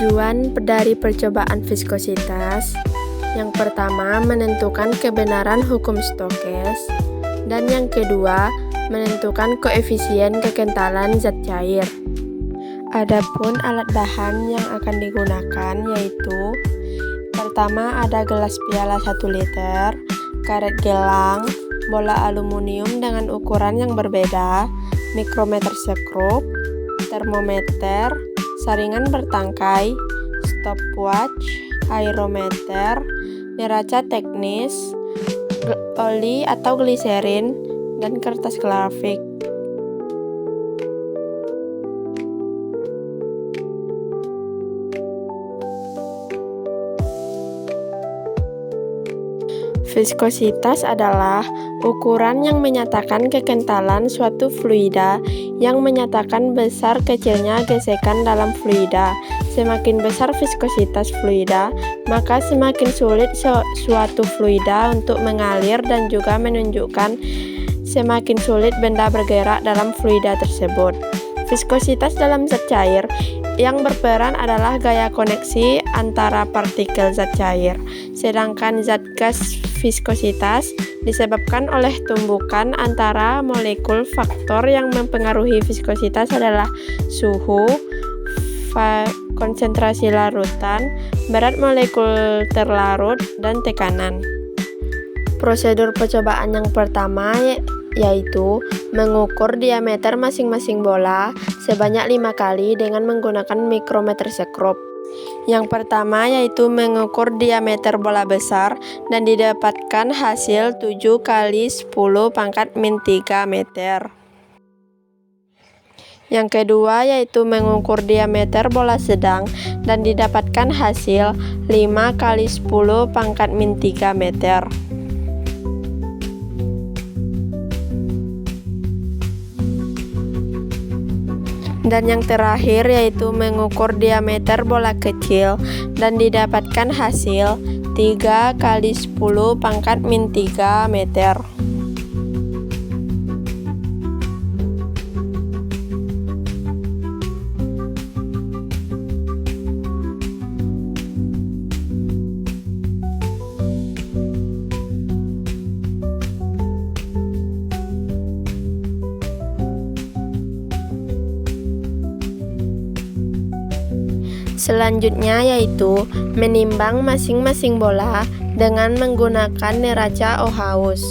Tujuan dari percobaan viskositas yang pertama menentukan kebenaran hukum Stokes, dan yang kedua menentukan koefisien kekentalan zat cair. Adapun alat bahan yang akan digunakan yaitu pertama ada gelas piala 1 liter, karet gelang, bola aluminium dengan ukuran yang berbeda, mikrometer skrup, termometer, saringan bertangkai, stopwatch, aerometer, neraca teknis, oli atau gliserin, dan kertas grafik. Viskositas adalah ukuran yang menyatakan kekentalan suatu fluida yang menyatakan besar kecilnya gesekan dalam fluida. Semakin besar viskositas fluida, maka semakin sulit suatu fluida untuk mengalir dan juga menunjukkan semakin sulit benda bergerak dalam fluida tersebut. Viskositas dalam zat cair yang berperan adalah gaya koneksi antara partikel zat cair, sedangkan zat gas viskositas disebabkan oleh tumbukan antara molekul. Faktor yang mempengaruhi viskositas adalah suhu, konsentrasi larutan, berat molekul terlarut, dan tekanan. Prosedur percobaan yang pertama yaitu mengukur diameter masing-masing bola sebanyak 5 kali dengan menggunakan mikrometer skrup. Yang pertama yaitu mengukur diameter bola besar dan didapatkan hasil 7 kali 10 pangkat min 3 meter. Yang kedua yaitu mengukur diameter bola sedang dan didapatkan hasil 5 kali 10 pangkat min 3 meter. Dan yang terakhir yaitu mengukur diameter bola kecil dan didapatkan hasil 3 kali 10 pangkat min 3 meter. Selanjutnya yaitu menimbang masing-masing bola dengan menggunakan neraca Ohaus.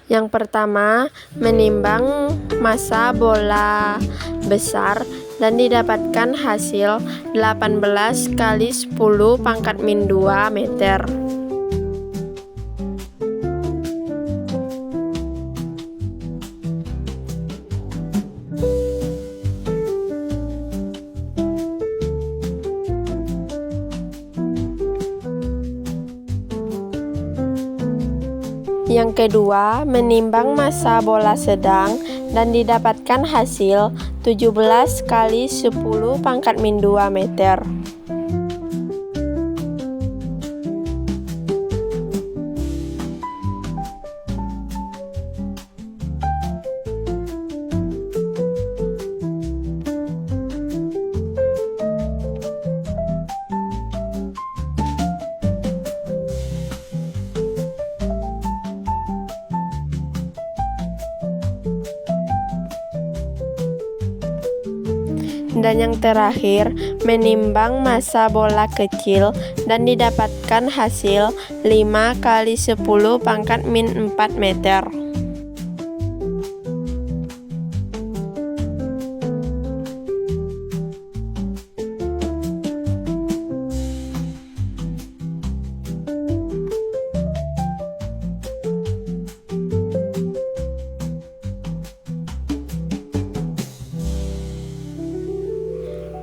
Yang pertama, menimbang massa bola besar dan didapatkan hasil 18 kali 10 pangkat min 2 meter. Yang kedua, menimbang massa bola sedang dan didapatkan hasil 17 kali 10 pangkat min 2 meter. Dan yang terakhir, menimbang massa bola kecil dan didapatkan hasil 5 kali 10 pangkat min 4 meter.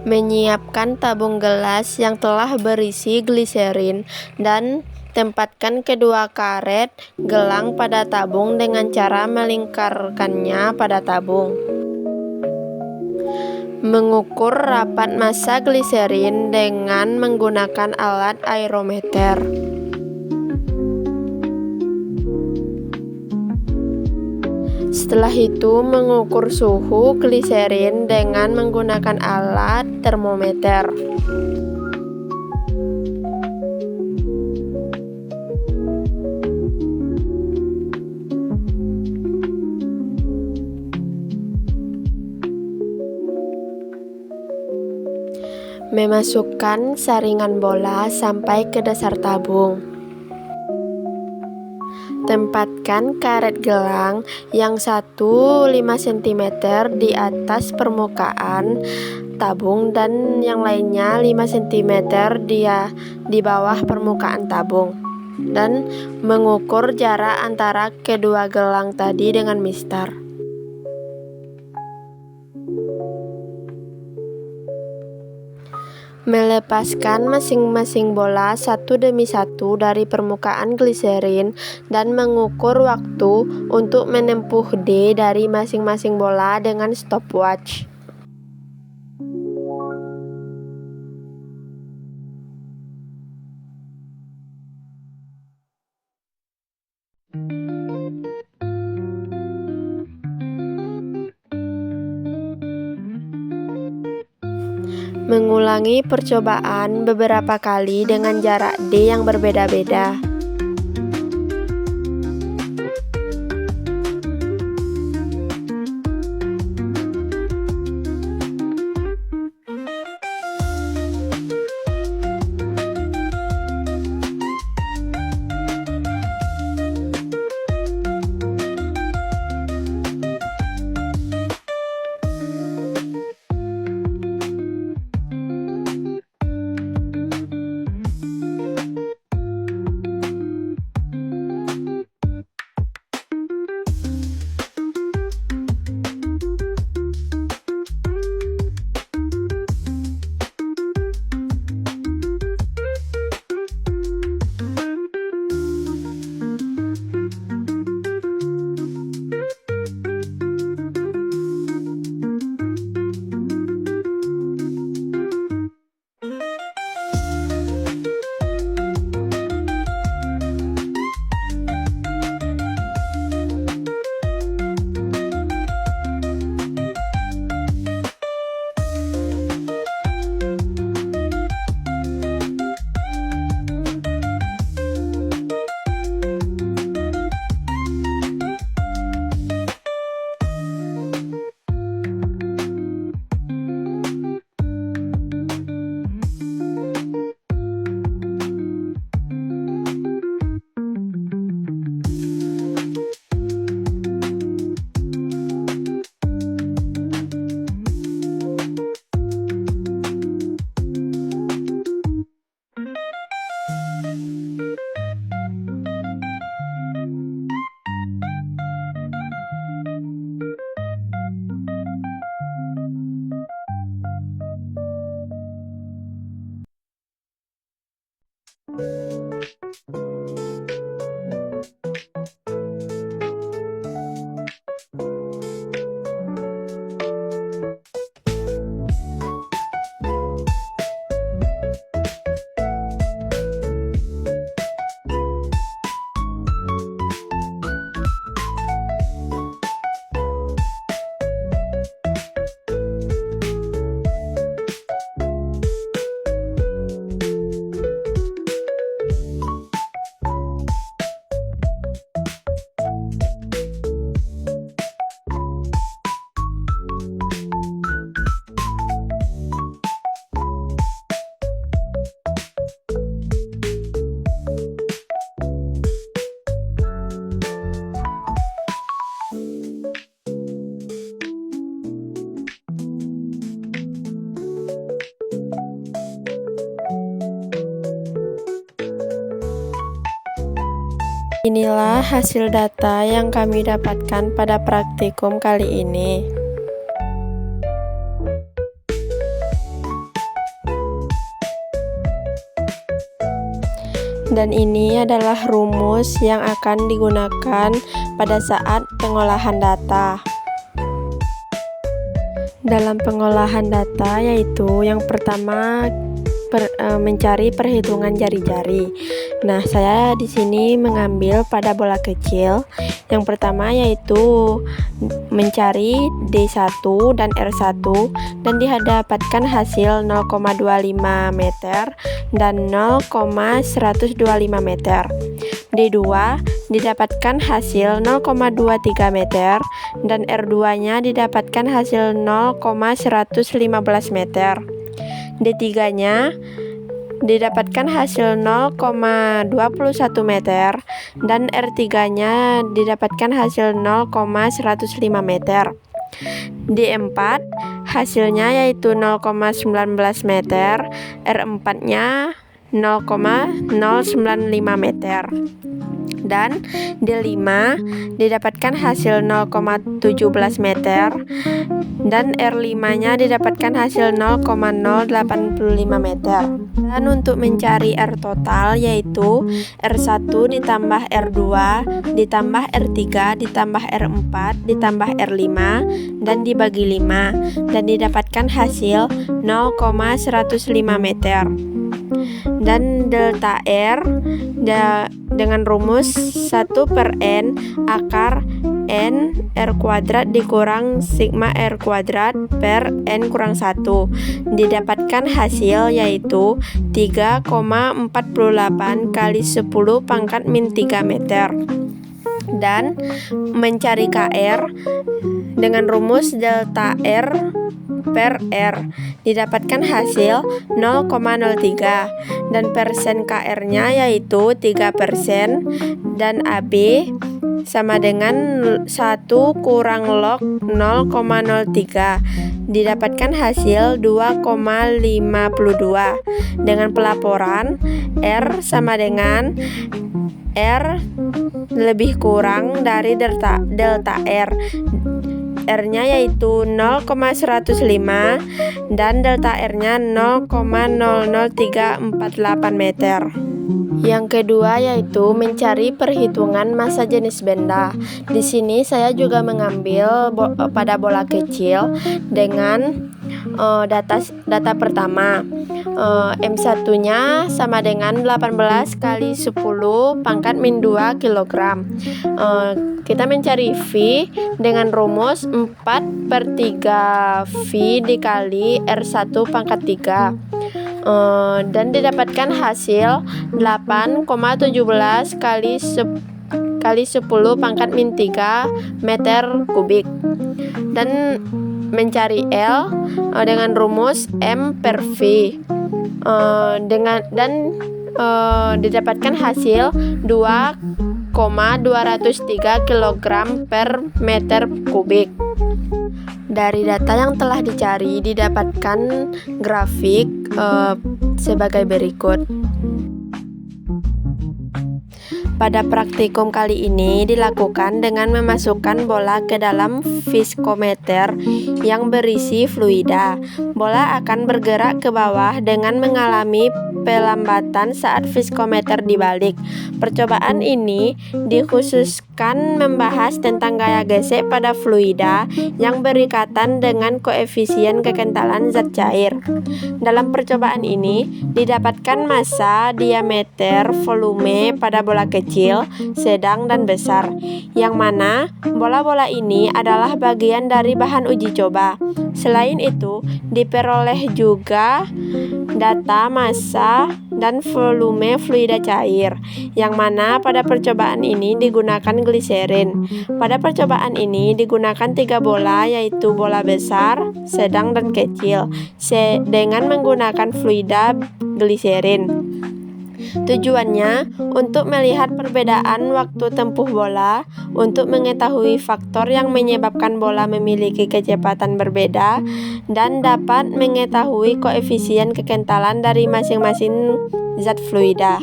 Menyiapkan tabung gelas yang telah berisi gliserin dan tempatkan kedua karet gelang pada tabung dengan cara melingkarkannya pada tabung. Mengukur rapat massa gliserin dengan menggunakan alat aerometer. Setelah itu mengukur suhu gliserin dengan menggunakan alat termometer. Memasukkan saringan bola sampai ke dasar tabung. Tempatkan karet gelang yang satu 5 cm di atas permukaan tabung dan yang lainnya 5 cm di bawah permukaan tabung, dan mengukur jarak antara kedua gelang tadi dengan mistar. Melepaskan masing-masing bola satu demi satu dari permukaan gliserin dan mengukur waktu untuk menempuh D dari masing-masing bola dengan stopwatch. Mengulangi percobaan beberapa kali dengan jarak D yang berbeda-beda. Inilah hasil data yang kami dapatkan pada praktikum kali ini. Dan ini adalah rumus yang akan digunakan pada saat pengolahan data. Dalam pengolahan data yaitu yang pertama, mencari perhitungan jari-jari. Nah, saya di sini mengambil pada bola kecil. Yang pertama yaitu mencari D1 dan R1 dan didapatkan hasil 0,25 meter dan 0,125 meter. D2 didapatkan hasil 0,23 meter dan R2-nya didapatkan hasil 0,115 meter. D3-nya didapatkan hasil 0,21 meter dan R3-nya didapatkan hasil 0,105 meter. D4 hasilnya yaitu 0,19 meter, R4-nya 0,095 meter. Dan D5 didapatkan hasil 0,17 meter dan R5-nya didapatkan hasil 0,085 meter. Dan untuk mencari R total yaitu R1 ditambah R2 ditambah R3 ditambah R4 ditambah R5 dan dibagi 5 dan didapatkan hasil 0,105 meter. Dan delta R dengan rumus 1/n akar n R kuadrat dikurang sigma R kuadrat per n kurang 1 didapatkan hasil yaitu 3,48 kali 10 pangkat min 3 meter. Dan mencari KR dengan rumus delta R per R didapatkan hasil 0,03 dan persen KR-nya yaitu 3% dan AB sama dengan 1 kurang log 0,03 didapatkan hasil 2,52 dengan pelaporan R sama dengan R lebih kurang dari delta R. R-nya yaitu 0,105 dan delta R-nya 0,00348 meter. Yang kedua yaitu mencari perhitungan massa jenis benda. Di sini saya juga mengambil pada bola kecil dengan data pertama. M1-nya sama dengan 18 kali 10 pangkat min 2 kg. Kita mencari V dengan rumus 4/3 V dikali R1 pangkat 3 dan didapatkan hasil 8,17 kali 10 pangkat min 3 meter kubik. Dan mencari L dengan rumus M per V didapatkan hasil 2,203 kg per meter kubik. Dari data yang telah dicari didapatkan grafik sebagai berikut. Pada praktikum kali ini dilakukan dengan memasukkan bola ke dalam viskometer yang berisi fluida. Bola akan bergerak ke bawah dengan mengalami pelambatan saat viskometer dibalik. Percobaan ini dikhususkan membahas tentang gaya gesek pada fluida yang berikatan dengan koefisien kekentalan zat cair. Dalam percobaan ini didapatkan massa, diameter, volume pada bola kecil, sedang, dan besar, yang mana bola-bola ini adalah bagian dari bahan uji coba. Selain itu, diperoleh juga data massa dan volume fluida cair, yang mana pada percobaan ini digunakan gliserin. Pada percobaan ini digunakan 3 bola, yaitu bola besar, sedang, dan kecil, dengan menggunakan fluida gliserin. Tujuannya untuk melihat perbedaan waktu tempuh bola, untuk mengetahui faktor yang menyebabkan bola memiliki kecepatan berbeda, dan dapat mengetahui koefisien kekentalan dari masing-masing zat fluida.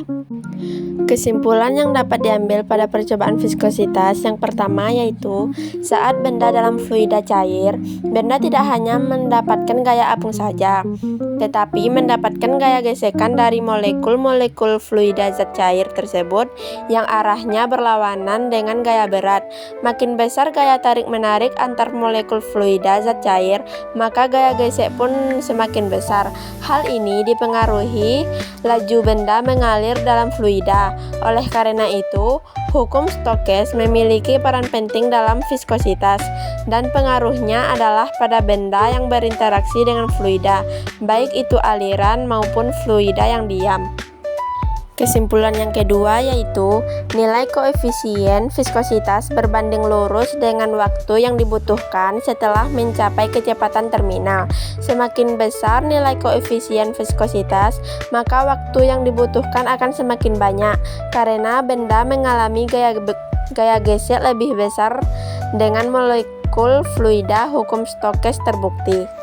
Kesimpulan yang dapat diambil pada percobaan viskositas yang pertama yaitu saat benda dalam fluida cair, benda tidak hanya mendapatkan gaya apung saja, tetapi mendapatkan gaya gesekan dari molekul-molekul fluida zat cair tersebut yang arahnya berlawanan dengan gaya berat. Makin besar gaya tarik-menarik antar molekul fluida zat cair, maka gaya gesek pun semakin besar. Hal ini dipengaruhi laju benda mengalir dalam fluida. Oleh karena itu, hukum Stokes memiliki peran penting dalam viskositas, dan pengaruhnya adalah pada benda yang berinteraksi dengan fluida, baik itu aliran maupun fluida yang diam. Kesimpulan yang kedua yaitu nilai koefisien viskositas berbanding lurus dengan waktu yang dibutuhkan setelah mencapai kecepatan terminal. Semakin besar nilai koefisien viskositas, maka waktu yang dibutuhkan akan semakin banyak karena benda mengalami gaya gesek lebih besar dengan molekul fluida. Hukum Stokes terbukti.